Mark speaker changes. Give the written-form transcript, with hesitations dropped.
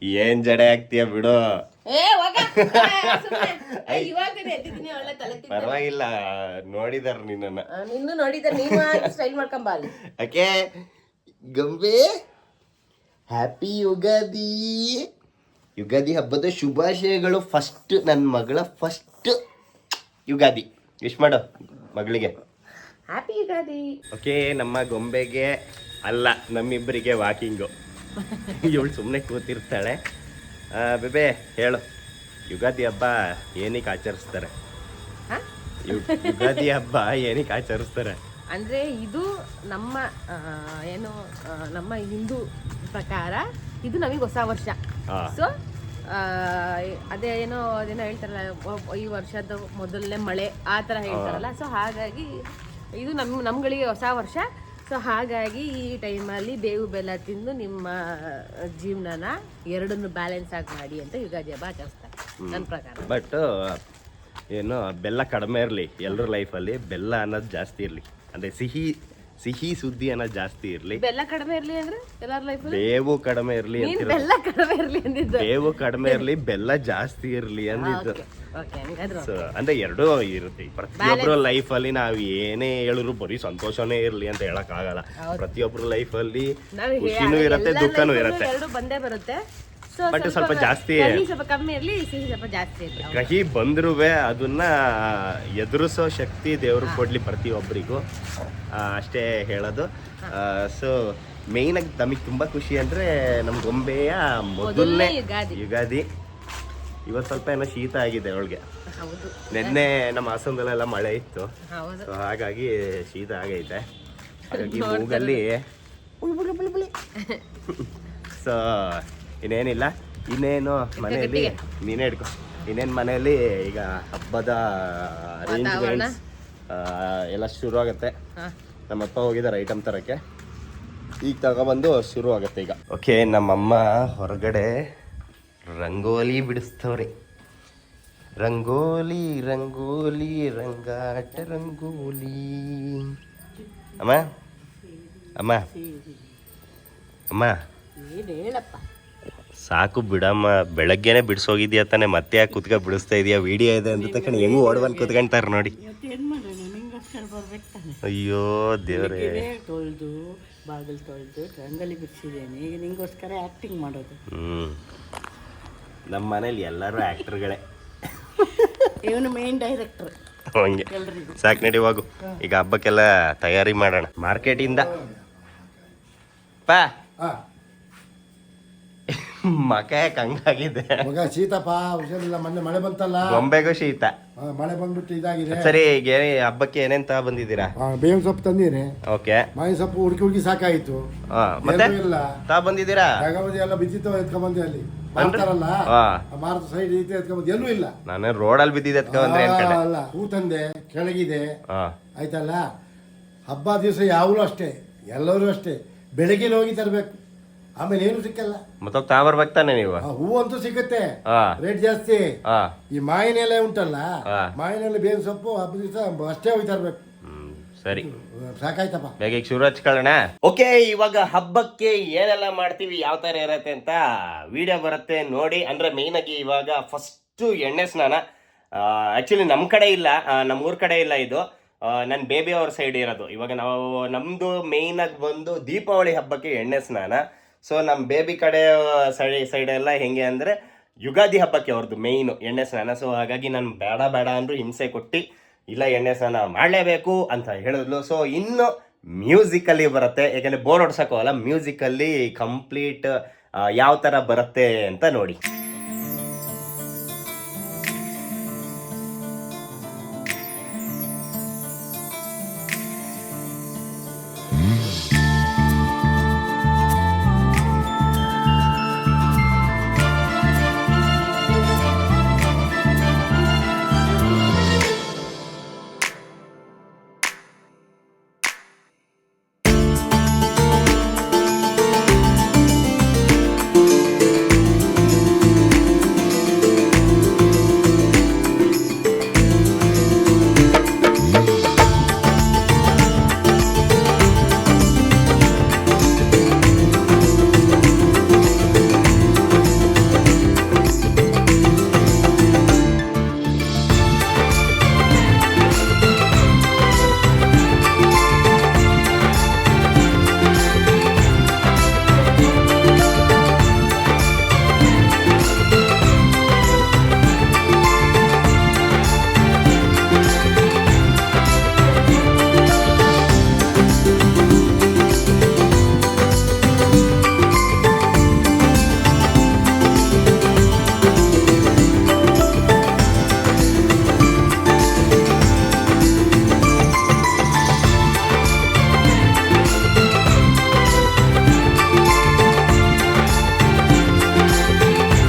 Speaker 1: ಏನ್ ಜಡೆ ಆಗ್ತೀಯ ಬಿಡು. ಪರವಾಗಿಲ್ಲ, ನೋಡಿದಾರ ನಿನ್ನ
Speaker 2: ನೋಡಿದಾರೆ. ಸ್ಟೈಲ್ ಮಾಡ್ಕೊಂಬ.
Speaker 1: ಓಕೆ ಗೊಂಬೆ, ಹ್ಯಾಪಿ ಯುಗಾದಿ. ಯುಗಾದಿ ಹಬ್ಬದ ಶುಭಾಶಯಗಳು. ಫಸ್ಟ್ ನನ್ನ ಮಗಳ ಫಸ್ಟ್ ಯುಗಾದಿ ವಿಶ್ ಮಾಡು ಮಗಳಿಗೆ.
Speaker 2: ಹ್ಯಾಪಿ ಯುಗಾದಿ.
Speaker 1: ಓಕೆ, ನಮ್ಮ ಗೊಂಬೆಗೆ ಅಲ್ಲ ನಮ್ಮಿಬ್ಬರಿಗೆ ವಾಕಿಂಗು. ಇವಳು ಸುಮ್ಮನೆ ಕೂತಿರ್ತಾಳೆ. ಬೇಬೆ ಹೇಳು, ಯುಗಾದಿ ಹಬ್ಬ ಏನಕ್ಕೆ ಆಚರಿಸ್ತಾರೆ? ಯುಗಾದಿ ಹಬ್ಬ ಏನಕ್ಕೆ ಆಚರಿಸ್ತಾರೆ
Speaker 2: ಅಂದ್ರೆ ಇದು ನಮ್ಮ ಏನು ನಮ್ಮ ಹಿಂದೂ ಪ್ರಕಾರ ಇದು ನಮಗೆ ಹೊಸ ವರ್ಷ. ಸೊ ಅದೇನೋ ಹೇಳ್ತಾರಲ್ಲ, ಈ ವರ್ಷದ ಮೊದಲನೇ ಮಳೆ ಆ ಥರ ಹೇಳ್ತಾರಲ್ಲ. ಸೊ ಹಾಗಾಗಿ ಇದು ನಮ್ಗಳಿಗೆ ಹೊಸ ವರ್ಷ. ಸೊ ಹಾಗಾಗಿ ಈ ಟೈಮಲ್ಲಿ ಬೇವು ಬೆಲ್ಲ ತಿಂದು ನಿಮ್ಮ ಜೀವನನ ಎರಡನ್ನು ಬ್ಯಾಲೆನ್ಸ್ ಆಗಿ ಮಾಡಿ ಅಂತ ಯುಗಾದಿ ಹಬ್ಬ ಆಚರಿಸ್ತಾರೆ ನನ್ನ ಪ್ರಕಾರ.
Speaker 1: ಬಟ್ ಏನು ಬೆಲ್ಲ ಕಡಿಮೆ ಇರಲಿ ಎಲ್ಲರ ಲೈಫಲ್ಲಿ, ಬೆಲ್ಲ ಅನ್ನೋದು ಜಾಸ್ತಿ ಇರಲಿ. ಅಂದರೆ ಸಿಹಿ ಸುದ್ದಿ ಅನ್ನೋದು ಜಾಸ್ತಿ ಇರಲಿ.
Speaker 2: ಬೆಲ್ಲ ಕಡಿಮೆ ಇರಲಿ ಅಂದ್ರೆ ಎಲ್ಲರ ಲೈಫ್.
Speaker 1: ಬೇವು ಕಡಿಮೆ ಇರಲಿ ಅಂತ.
Speaker 2: ಬೆಲ್ಲ ಕಡಿಮೆ ಇರಲಿ ಅಂದಿದ್ದು.
Speaker 1: ಬೇವು ಕಡಿಮೆ ಇರಲಿ, ಬೆಲ್ಲ ಜಾಸ್ತಿ ಇರಲಿ ಅಂದಿದ್ದು. ಸೊ ಅಂದ್ರೆ ಎರಡೂ ಇರುತ್ತೆ. ಪ್ರತಿಯೊಬ್ಬರ ಲೈಫಲ್ಲಿ ನಾವು ಏನೇ ಹೇಳಿದ್ರು ಬರೀ ಸಂತೋಷನೇ ಇರಲಿ ಅಂತ ಹೇಳಕ್ ಆಗಲ್ಲ. ಪ್ರತಿಯೊಬ್ಬರ ಲೈಫಲ್ಲಿ ಖುಷಿನೂ ಇರುತ್ತೆ, ದುಃಖನೂ ಇರುತ್ತೆ.
Speaker 2: ಬಂದೇ ಬರುತ್ತೆ.
Speaker 1: ಬಟ್ ಸ್ವಲ್ಪ ಜಾಸ್ತಿ
Speaker 2: ಸ್ವಲ್ಪ ಕಮ್ಮಿ ಇರಲಿ, ಸಿಹಿ ಸ್ವಲ್ಪ ಜಾಸ್ತಿ ಇರಲಿ.
Speaker 1: ಕಹಿ ಬಂದ್ರೂ ಅದನ್ನ ಎದುರಿಸೋ ಶಕ್ತಿ ದೇವ್ರು ಕೊಡ್ಲಿ ಪ್ರತಿಯೊಬ್ಬರಿಗೂ, ಅಷ್ಟೇ ಹೇಳೋದು. ಸೊ ಮೇಯ್ನ್ ಆಗಿ ನಮಗೆ ತುಂಬಾ ಖುಷಿ ಅಂದ್ರೆ ನಮ್ ಗೊಂಬೆಯ ಮೊದಲನೇ ಯುಗಾದಿ. ಇವತ್ತು ಸ್ವಲ್ಪ ಏನೋ ಶೀತ ಆಗಿದೆ ಅವಳಿಗೆ. ನಿನ್ನೆ ನಮ್ಮ ಹಾಸನದಲ್ಲೆಲ್ಲ ಮಳೆ ಇತ್ತು, ಸೊ ಹಾಗಾಗಿ ಶೀತ ಆಗೈತೆ. ಹಾಗಾಗಿ ಮೂಗಲ್ಲಿ ಸೊ ಇನ್ನೇನಿಲ್ಲ. ಇನ್ನೇನು ಮನೆಯಲ್ಲಿ ನೀನೇ ಹಿಡ್ಕೊ. ಇನ್ನೇನು ಮನೆಯಲ್ಲಿ ಈಗ ಹಬ್ಬದ ಅರೇಂಜ್ಮೆಂಟ್ಸ್ ಎಲ್ಲ ಶುರು ಆಗುತ್ತೆ. ನಮ್ಮಪ್ಪ ಹೋಗಿದ್ದಾರೆ ಐಟಮ್ ತರಕ್ಕೆ, ಈಗ ತಗೊಬಂದು ಶುರು ಆಗುತ್ತೆ ಈಗ. ಓಕೆ, ನಮ್ಮಮ್ಮ ಹೊರಗಡೆ ರಂಗೋಲಿ ಬಿಡಿಸ್ತವ್ರಿ. ರಂಗೋಲಿ ರಂಗೋಲಿ ರಂಗಾಟ ರಂಗೋಲಿ. ಅಮ್ಮ ಅಮ್ಮ ಅಮ್ಮ ಸಾಕು ಬಿಡಮ್ಮ, ಬೆಳಗ್ಗೆನೆ ಬಿಡಿಸೋಗಿದ್ಯಾ ತಾನೆ, ಮತ್ತೆ ಯಾಕೆ ಕುತ್ಕ ಬಿಡಿಸ್ತಾ ಇದೆಯಾ? ವಿಡಿಯೋ ಇದೆ ಅಂತ ತಕ್ಷಣ ಹೆಂಗು ಓಡ್ಬಂದು ಕುತ್ಕೊಂತಾರೆ ನೋಡಿ. ಅಯ್ಯೋ ದೇವ್ರೇ,
Speaker 3: ತೊಳೆದು ಬಾಗಿಲು ತೊಳೆದು ರಂಗೋಲಿ ಬಿಡಿಸಿದ್ದೇನೆ, ಈಗ ನಿಂಗೋಸ್ಕರ ಆ್ಯಕ್ಟಿಂಗ್ ಮಾಡೋದು.
Speaker 1: ನಮ್ಮ ಮನೇಲಿ ಎಲ್ಲರೂ ಆ್ಯಕ್ಟರ್ಗಳೇ.
Speaker 3: ಇವನು ಮೇನ್ ಡೈರೆಕ್ಟರ್.
Speaker 1: ಹಂಗೆ ಸಾಕು, ನಡಿ ಹೋಗು. ಈಗ ಹಬ್ಬಕ್ಕೆಲ್ಲ ತಯಾರಿ ಮಾಡೋಣ. ಮಾರ್ಕೆಟಿಂದ ಪಾ ಮಕ ಹಂಗಾಗಿದೆ.
Speaker 4: ಮಗ ಶೀತಪ್ಪ, ಹುಷಾರಿಲ್ಲ. ಮೊನ್ನೆ ಮಳೆ ಬಂತಲ್ಲ,
Speaker 1: ಗೊಂಬೆಗೂ ಶೀತ.
Speaker 4: ಮಳೆ ಬಂದ್ಬಿಟ್ಟು ಇದಾಗಿದೆ.
Speaker 1: ಸರಿ, ಈಗ ಹಬ್ಬಕ್ಕೆ ಏನೇನ್ ತ ಬಂದಿದ್ದೀರಾ?
Speaker 4: ಬೇವಿನ ಸೊಪ್ಪು ತಂದೀನಿ.
Speaker 1: ಓಕೆ.
Speaker 4: ಮಾವಿನ ಸೊಪ್ಪು ಹುಡುಕಿ ಸಾಕಾಯ್ತು.
Speaker 1: ಮತ್ತೆ
Speaker 4: ಇಲ್ಲ
Speaker 1: ತಾ ಬಂದಿದ್ದೀರಾ?
Speaker 4: ಜಾಗವಧಿ ಎಲ್ಲ ಬಿದ್ದಿತ್ತು, ಎತ್ಕೊಂಡ್ಬಂದೆ. ಅಲ್ಲಿ ಮಾರ್ತಾರಲ್ಲ, ಮಾರದ ಸೈಡ್ ಐತೆ, ಎತ್ಕೊಂಡ್ಬಂದು ಎಲ್ಲೂ ಇಲ್ಲ.
Speaker 1: ನಾನು ರೋಡಲ್ಲಿ ಬಿದ್ದಿದ್ದೆ ಎತ್ಕೊಂಡ್ಬಂದ್ರೆ
Speaker 4: ಅಲ್ಲ, ಹೂ ತಂದೆ ಕೆಳಗಿದೆ. ಆಯ್ತಲ್ಲ, ಹಬ್ಬ ದಿವಸ ಯಾವಾಗಲೂ ಅಷ್ಟೇ, ಎಲ್ಲರೂ ಅಷ್ಟೇ, ಬೆಳಗ್ಗೆ ಹೋಗಿ ತರಬೇಕು, ಆಮೇಲೆ ಏನು ಸಿಕ್ಕಲ್ಲ.
Speaker 1: ಮತ್ತೆ ತಾ ಬರ್ಬೇಕು ತಾನೆ ನೀವು?
Speaker 4: ಹೂ ಅಂತೂ ಸಿಗುತ್ತೆ, ರೇಟ್ ಜಾಸ್ತಿ. ಈ ಮಾವಿನ ಎಲೆ ಉಂಟಲ್ಲ, ಮಾವಿನ ಎಲೆ ಬೇವಿನ ಸೊಪ್ಪು ಹಬ್ಬ ದಿವಸ ಅಷ್ಟೇ ಹೋಗಿ ತರ್ಬೇಕು.
Speaker 1: ಸರಿ,
Speaker 4: ಸಾಕಾಯ್ತಪ್ಪ,
Speaker 1: ಬೇಗ ಈಗ ಶುರು ಹಚ್ಕೊಳ್ಳೋಣ. ಓಕೆ, ಇವಾಗ ಹಬ್ಬಕ್ಕೆ ಏನೆಲ್ಲ ಮಾಡ್ತೀವಿ, ಯಾವ ತರ ಇರತ್ತೆ ಅಂತ ವಿಡಿಯೋ ಬರುತ್ತೆ ನೋಡಿ. ಅಂದ್ರೆ ಮೇಯ್ನ್ ಆಗಿ ಇವಾಗ ಫಸ್ಟ್ ಎಣ್ಣೆ ಸ್ನಾನ. ಆಕ್ಚುಲಿ ನಮ್ಮ ಕಡೆ ಇಲ್ಲ, ನಮ್ಮೂರ್ ಕಡೆ ಇಲ್ಲ ಇದು, ನನ್ನ ಬೇಬಿ ಅವ್ರ ಸೈಡ್ ಇರೋದು. ಇವಾಗ ನಾವು ನಮ್ದು ಮೇಯ್ನ್ ಆಗಿ ಬಂದು ದೀಪಾವಳಿ ಹಬ್ಬಕ್ಕೆ ಎಣ್ಣೆ ಸ್ನಾನ. ಸೊ ನಮ್ಮ ಬೇಬಿ ಕಡೆ ಸೈಡ್ ಎಲ್ಲ ಹೆಂಗೆ ಅಂದರೆ ಯುಗಾದಿ ಹಬ್ಬಕ್ಕೆ ಅವ್ರದ್ದು ಮೇಯ್ನು ಎಣ್ಣೆ ಸ್ನಾನ. ಸೊ ಹಾಗಾಗಿ ನಾನು ಬೇಡ ಅಂದರೂ ಹಿಂಸೆ ಕೊಟ್ಟು ಇಲ್ಲ ಎಣ್ಣೆ ಸ್ನಾನ ಮಾಡಲೇಬೇಕು ಅಂತ ಹೇಳಿದ್ಲು. ಸೊ ಇನ್ನು ಮ್ಯೂಸಿಕಲ್ಲಿ ಬರುತ್ತೆ, ಯಾಕಂದರೆ ಬೋರ್ ಹೊಡ್ಸೋಕ್ಕಲ್ಲ, ಮ್ಯೂಸಿಕಲ್ಲಿ ಕಂಪ್ಲೀಟ್ ಯಾವ ಥರ ಬರುತ್ತೆ ಅಂತ ನೋಡಿ.